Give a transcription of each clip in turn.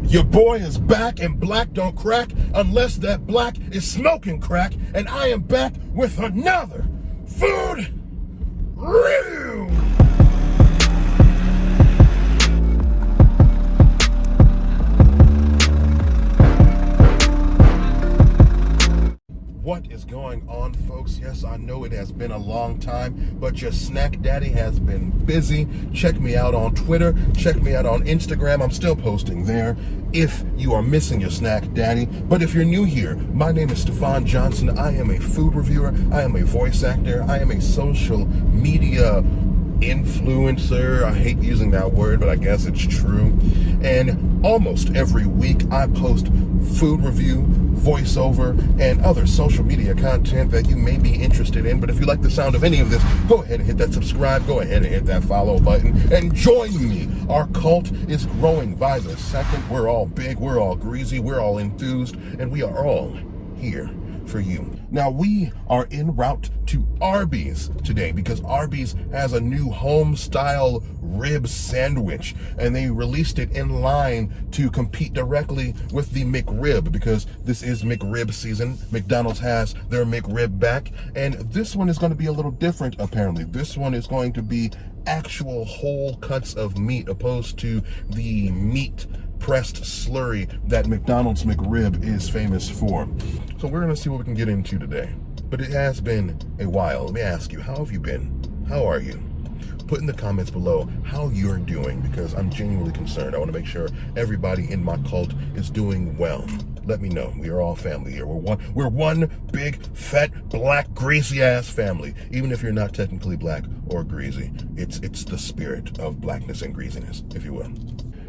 Your boy is back, and black don't crack unless that black is smoking crack, and I am back with another food review. What is going on, folks? Yes, I know it has been a long time, but your snack daddy has been busy. Check me out on Twitter. Check me out on Instagram. I'm still posting there if you are missing your snack daddy. But if you're new here, my name is Stefan Johnson. I am a food reviewer. I am a voice actor. I am a social media influencer. I hate using that word, but I guess it's true. And almost every week I post food review, voiceover, and other social media content that you may be interested in. But if you like the sound of any of this, go ahead and hit that subscribe, go ahead and hit that follow button, and join me. Our cult is growing by the second. We're all big, we're all greasy, we're all enthused, and we are all here for you. Now, we are en route to Arby's today because Arby's has a new home-style rib sandwich, and they released it in line to compete directly with the McRib because this is McRib season. McDonald's has their McRib back, and this one is going to be a little different, apparently. This one is going to be actual whole cuts of meat opposed to the meat pressed slurry that McDonald's McRib is famous for. So we're going to see what we can get into today. But it has been a while. Let me ask you, how have you been? How are you? Put in the comments below how you're doing, because I'm genuinely concerned. I want to make sure everybody in my cult is doing well. Let me know. We are all family here. We're one big, fat, black, greasy ass family. Even if you're not technically black or greasy, it's the spirit of blackness and greasiness, if you will.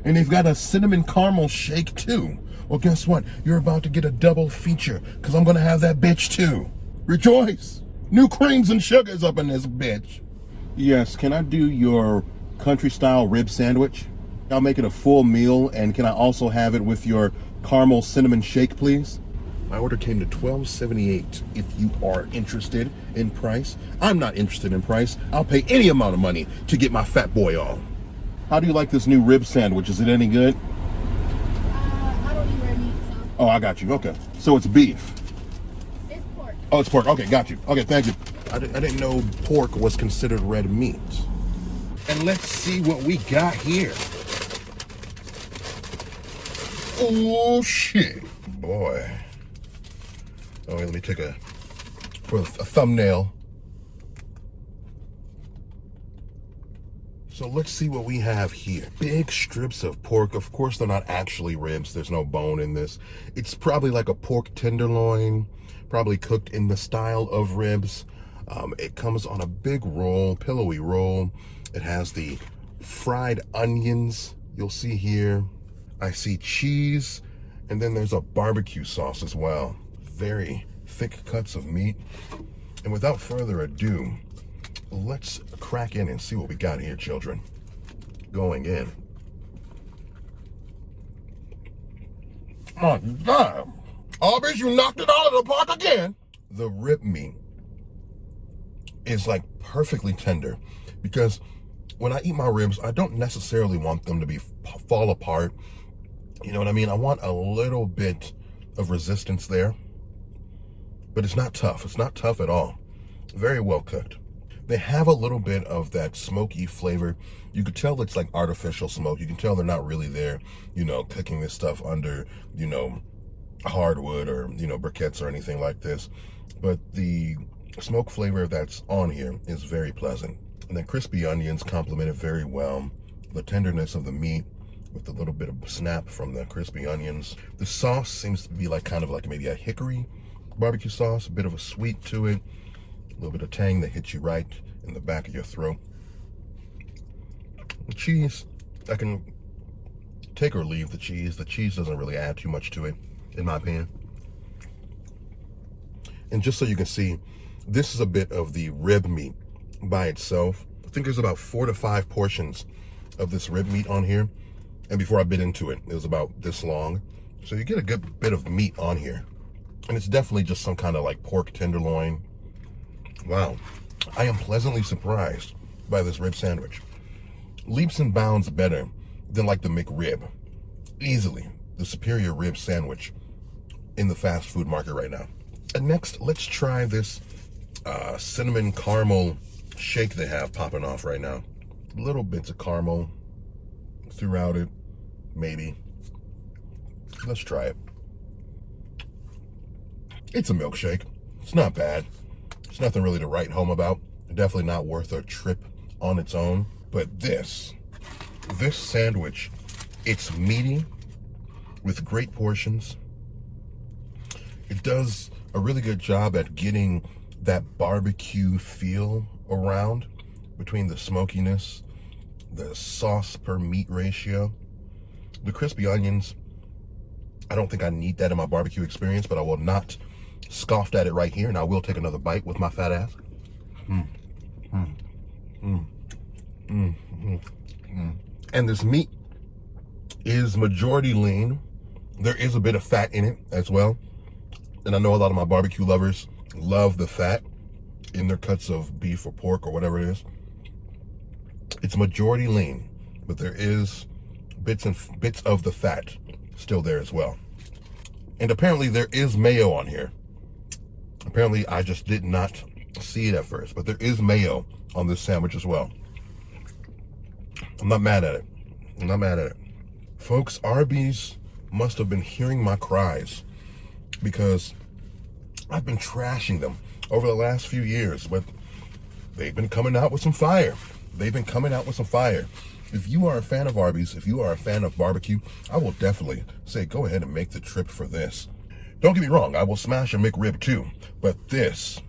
And they've got a cinnamon caramel shake too. Well, guess what? You're about to get a double feature, because I'm going to have that bitch too. Rejoice! New creams and sugars up in this bitch. Yes, can I do your country style rib sandwich? I'll make it a full meal, and can I also have it with your caramel cinnamon shake, please? My order came to $12.78 if you are interested in price. I'm not interested in price. I'll pay any amount of money to get my fat boy on. How do you like this new rib sandwich? Is it any good? I don't eat red meat, so. Oh, I got you. Okay. So it's beef. It's pork. Oh, it's pork. Okay, got you. Okay, thank you. I didn't know pork was considered red meat. And let's see what we got here. Oh, shit. Boy. Oh, let me take a thumbnail. So let's see what we have here. Big strips of pork. Of course, they're not actually ribs. There's no bone in this. It's probably like a pork tenderloin, probably cooked in the style of ribs. It comes on a big roll, pillowy roll. It has the fried onions you'll see here. I see cheese, and then there's a barbecue sauce as well. Very thick cuts of meat. And without further ado, let's crack in and see what we got here, children. Going in. My God. Arby, you knocked it out of the park again. The rib meat is like perfectly tender, because when I eat my ribs, I don't necessarily want them to fall apart. You know what I mean? I want a little bit of resistance there, but it's not tough. It's not tough at all. Very well cooked. They have a little bit of that smoky flavor. You could tell it's like artificial smoke. You can tell they're not really there, cooking this stuff under, hardwood or, briquettes or anything like this. But the smoke flavor that's on here is very pleasant. And then crispy onions complement it very well. The tenderness of the meat with a little bit of snap from the crispy onions. The sauce seems to be maybe a hickory barbecue sauce, a bit of a sweet to it. A little bit of tang that hits you right in the back of your throat. The cheese, I can take or leave the cheese. The cheese doesn't really add too much to it, in my opinion. And just so you can see, this is a bit of the rib meat by itself. I think there's about 4 to 5 portions of this rib meat on here. And before I bit into it, it was about this long. So you get a good bit of meat on here. And it's definitely just some kind of like pork tenderloin. Wow, I am pleasantly surprised by this rib sandwich. Leaps and bounds better than like the McRib. Easily. the superior rib sandwich in the fast food market right now. And next, let's try this cinnamon caramel shake they have popping off right now. Little bits of caramel throughout it, maybe. Let's try it. It's a milkshake. It's not bad. It's nothing really to write home about. Definitely not worth a trip on its own. But this sandwich, it's meaty with great portions. It does a really good job at getting that barbecue feel around between the smokiness, the sauce per meat ratio. The crispy onions, I don't think I need that in my barbecue experience, but I will not scoff at it right here, and I will take another bite with my fat ass. And this meat is majority lean. There is a bit of fat in it as well. And I know a lot of my barbecue lovers love the fat in their cuts of beef or pork or whatever it is. It's majority lean, but there is bits of the fat still there as well. And apparently there is mayo on here. Apparently I just did not see it at first, but there is mayo on this sandwich as well. I'm not mad at it. I'm not mad at it. Folks, Arby's must have been hearing my cries, because I've been trashing them over the last few years, but they've been coming out with some fire. They've been coming out with some fire. If you are a fan of Arby's, if you are a fan of barbecue, I will definitely say go ahead and make the trip for this. Don't get me wrong, I will smash a McRib too, but this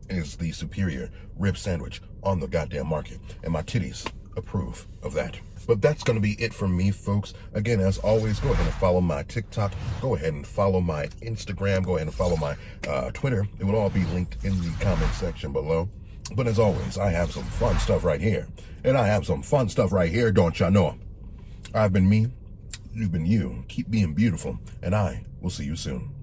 is the superior rib sandwich on the goddamn market, and my titties approve of that. But that's going to be it from me, folks. Again, as always, go ahead and follow my TikTok. Go ahead and follow my Instagram. Go ahead and follow my Twitter. It will all be linked in the comment section below. But as always, I have some fun stuff right here. And I have some fun stuff right here, don't y'all know? I've been me. You've been you. Keep being beautiful. And I will see you soon.